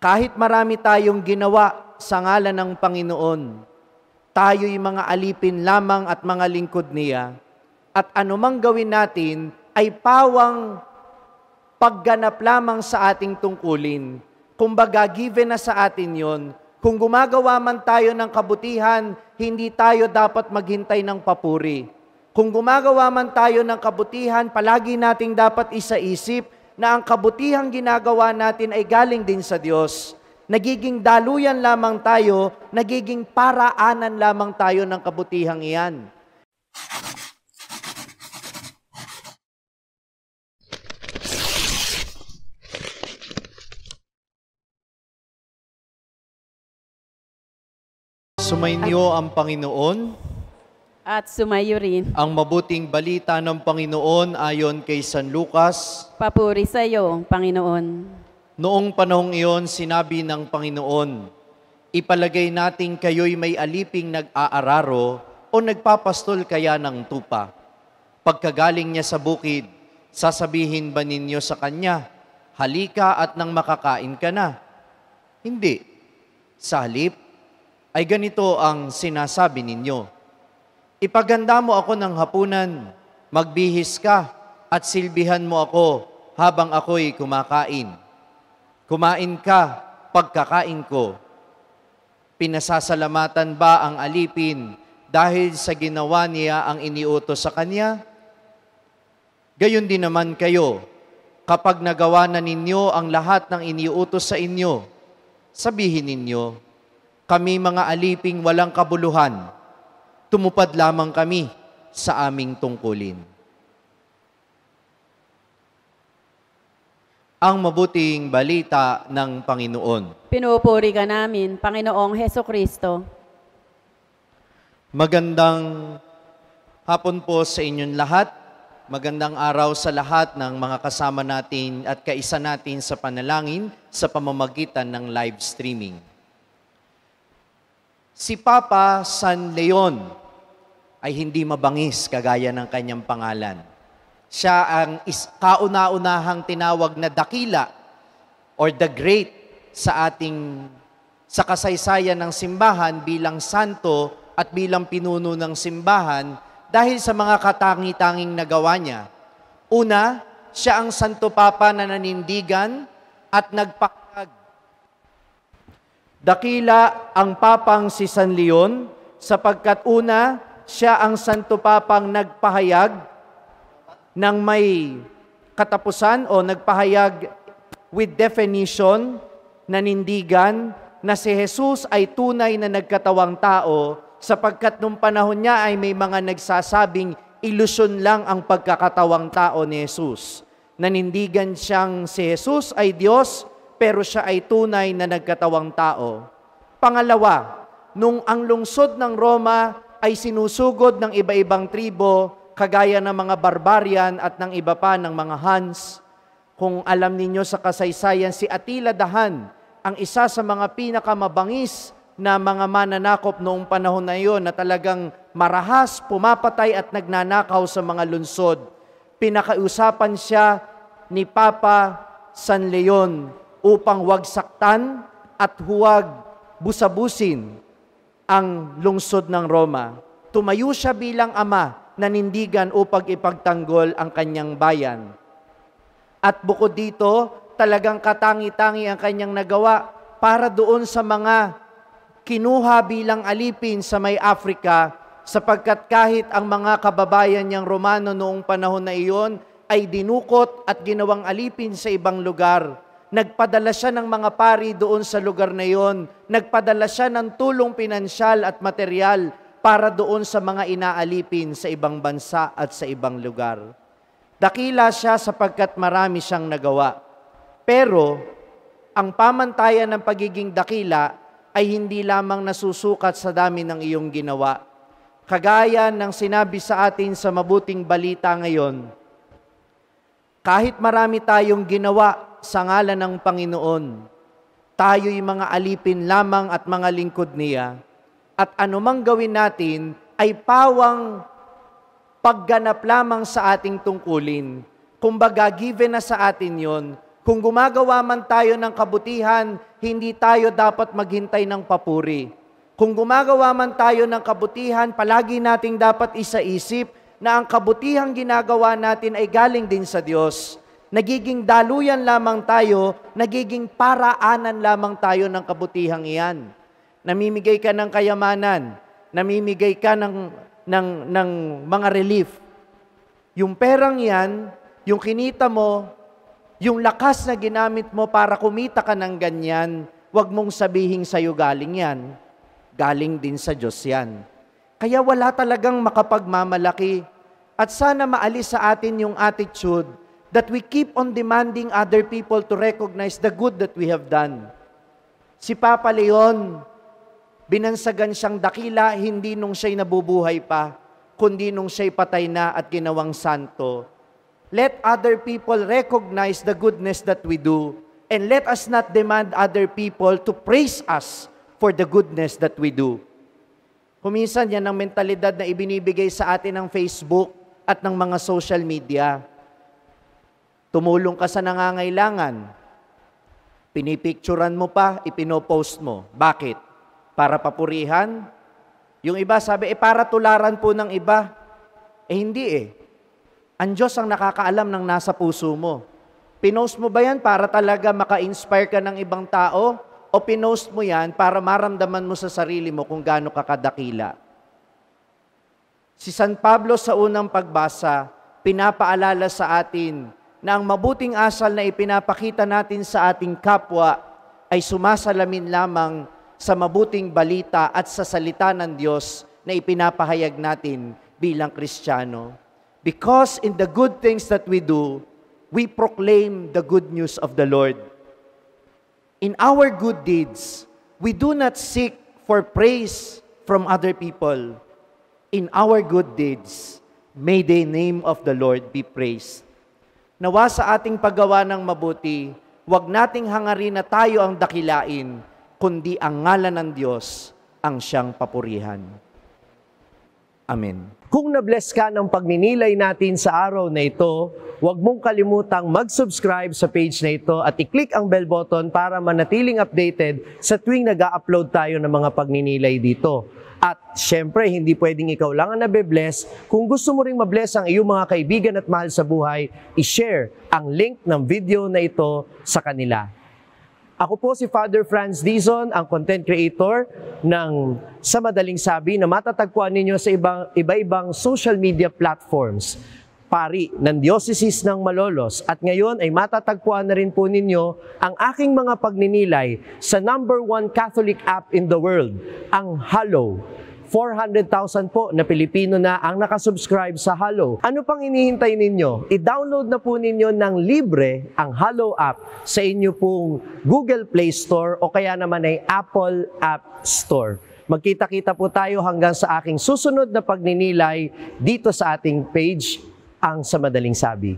Kahit marami tayong ginawa sa ngalan ng Panginoon, tayo'y mga alipin lamang at mga lingkod niya, at anumang gawin natin ay pawang pagganap lamang sa ating tungkulin. Kumbaga, given na sa atin yon. Kung gumagawa man tayo ng kabutihan, hindi tayo dapat maghintay ng papuri. Kung gumagawa man tayo ng kabutihan, palagi nating dapat isaisip na ang kabutihang ginagawa natin ay galing din sa Diyos. Nagiging daluyan lamang tayo, nagiging paraanan lamang tayo ng kabutihang iyan. Sumainyo ang Panginoon. At sumayo rin. Ang mabuting balita ng Panginoon ayon kay San Lucas. Papuri sa iyo, Panginoon. Noong panahong iyon, sinabi ng Panginoon, ipalagay nating kayo'y may aliping nag-aararo o nagpapastol kaya ng tupa. Pagkagaling niya sa bukid, sasabihin ba ninyo sa kanya, halika at nang makakain ka na? Hindi. Sa halip, ay ganito ang sinasabi ninyo. Ipaganda mo ako ng hapunan, magbihis ka, at silbihan mo ako habang ako'y kumakain. Kumain ka, pagkakain ko. Pinasasalamatan ba ang alipin dahil sa ginawa niya ang iniutos sa kanya? Gayon din naman kayo, kapag nagawa na ninyo ang lahat ng iniutos sa inyo, sabihin ninyo, kami mga aliping walang kabuluhan, tumupad lamang kami sa aming tungkulin. Ang mabuting balita ng Panginoon. Pinupuri ka namin, Panginoong Hesukristo. Magandang hapon po sa inyong lahat. Magandang araw sa lahat ng mga kasama natin at kaisa natin sa panalangin sa pamamagitan ng live streaming. Si Papa San Leon ay hindi mabangis kagaya ng kanyang pangalan. Siya ang kauna-unahang tinawag na dakila or the great sa kasaysayan ng simbahan bilang santo at bilang pinuno ng simbahan dahil sa mga katangi-tanging nagawa niya. Una, siya ang Santo Papa na nanindigan at nagpakayag. Dakila ang Papang si San Leon sapagkat una, siya ang Santo Papang nagpahayag ng may katapusan o nagpahayag with definition, nanindigan, na si Jesus ay tunay na nagkatawang tao sapagkat nung panahon niya ay may mga nagsasabing ilusyon lang ang pagkakatawang tao ni Jesus. Nanindigan siyang si Jesus ay Diyos, pero siya ay tunay na nagkatawang tao. Pangalawa, nung ang lungsod ng Roma ay sinusugod ng iba-ibang tribo, kagaya ng mga barbarian at ng iba pa ng mga Huns. Kung alam ninyo sa kasaysayan, si Attila the Hun, ang isa sa mga pinakamabangis na mga mananakop noong panahon na iyon na talagang marahas, pumapatay at nagnanakaw sa mga lungsod. Pinakausapan siya ni Papa San Leon upang huwag saktan at huwag busabusin ang lungsod ng Roma. Tumayo siya bilang ama, nanindigan upang ipagtanggol ang kanyang bayan. At bukod dito, talagang katangi-tangi ang kanyang nagawa para doon sa mga kinuha bilang alipin sa may Africa, sapagkat kahit ang mga kababayan niyang Romano noong panahon na iyon ay dinukot at ginawang alipin sa ibang lugar, nagpadala siya ng mga pari doon sa lugar na iyon, nagpadala siya ng tulong pinansyal at material para doon sa mga inaalipin sa ibang bansa at sa ibang lugar. Dakila siya sapagkat marami siyang nagawa. Pero, ang pamantayan ng pagiging dakila ay hindi lamang nasusukat sa dami ng iyong ginawa. Kagaya ng sinabi sa atin sa mabuting balita ngayon, kahit marami tayong ginawa sa ngalan ng Panginoon, tayo'y mga alipin lamang at mga lingkod niya, at anumang gawin natin ay pawang pagganap lamang sa ating tungkulin. Kumbaga, given na sa atin yon. Kung gumagawa man tayo ng kabutihan, hindi tayo dapat maghintay ng papuri. Kung gumagawa man tayo ng kabutihan, palagi nating dapat isaisip na ang kabutihang ginagawa natin ay galing din sa Diyos. Nagiging daluyan lamang tayo, nagiging paraanan lamang tayo ng kabutihang iyan. Namimigay ka ng kayamanan, namimigay ka ng mga relief. Yung perang yan, yung kinita mo, yung lakas na ginamit mo para kumita ka ng ganyan, huwag mong sabihin sa'yo galing yan. Galing din sa Diyos yan. Kaya wala talagang makapagmamalaki. At sana maalis sa atin yung attitude that we keep on demanding other people to recognize the good that we have done. Si Papa Leon, binansagan siyang dakila, hindi nung siya'y nabubuhay pa, kundi nung siya'y patay na at ginawang santo. Let other people recognize the goodness that we do, and let us not demand other people to praise us for the goodness that we do. Kuminsan yan ang mentalidad na ibinibigay sa atin ng Facebook at ng mga social media. Tumulong ka sa nangangailangan, pinipicturan mo pa, ipinopost mo. Bakit? Para papurihan? Yung iba sabi, para tularan po ng iba. Hindi Ang Diyos ang nakakaalam ng nasa puso mo. Pinost mo ba yan para talaga maka-inspire ka ng ibang tao? O pinost mo yan para maramdaman mo sa sarili mo kung gaano ka kadakila? Si San Pablo sa unang pagbasa, pinapaalala sa atin na ang mabuting asal na ipinapakita natin sa ating kapwa ay sumasalamin lamang sa mabuting balita at sa salita ng Diyos na ipinapahayag natin bilang Kristiyano. Because in the good things that we do, we proclaim the good news of the Lord. In our good deeds, we do not seek for praise from other people. In our good deeds, may the name of the Lord be praised. Nawa sa ating paggawa ng mabuti, huwag nating hangarin na tayo ang dakilain, kundi ang ngalan ng Diyos ang siyang papurihan. Amen. Kung na-bless ka ng pagninilay natin sa araw na ito, huwag mong kalimutang mag-subscribe sa page na ito at i-click ang bell button para manatiling updated sa tuwing nag-upload tayo ng mga pagninilay dito. At syempre, hindi pwedeng ikaw lang ang nabe-bless. Kung gusto mo ring ma-bless ang iyong mga kaibigan at mahal sa buhay, i-share ang link ng video na ito sa kanila. Ako po si Father Franz Dizon, ang content creator ng Sa Madaling Sabi na matatagpuan ninyo sa iba-ibang social media platforms. Pari ng Diocese ng Malolos at ngayon ay matatagpuan na rin po ninyo ang aking mga pagninilay sa #1 Catholic app in the world, ang Hallow. 400,000 po na Pilipino na ang nakasubscribe sa Hallow. Ano pang hinihintay ninyo? I-download na po ninyo ng libre ang Hallow app sa inyo pong Google Play Store o kaya naman ay Apple App Store. Magkita-kita po tayo hanggang sa aking susunod na pagninilay dito sa ating page, ang Sa Madaling Sabi.